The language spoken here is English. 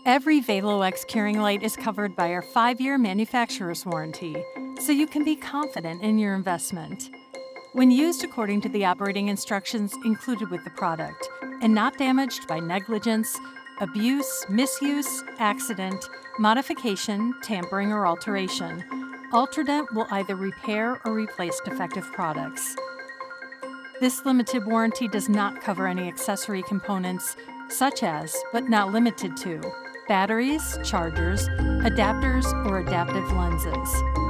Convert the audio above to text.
Every VALO X curing light is covered by our 5-year manufacturer's warranty, so you can be confident in your investment. When used according to the operating instructions included with the product, and not damaged by negligence, abuse, misuse, accident, modification, tampering, or alteration, Ultradent will either repair or replace defective products. This limited warranty does not cover any accessory components, such as, but not limited to, batteries, chargers, adapters, or adaptive lenses.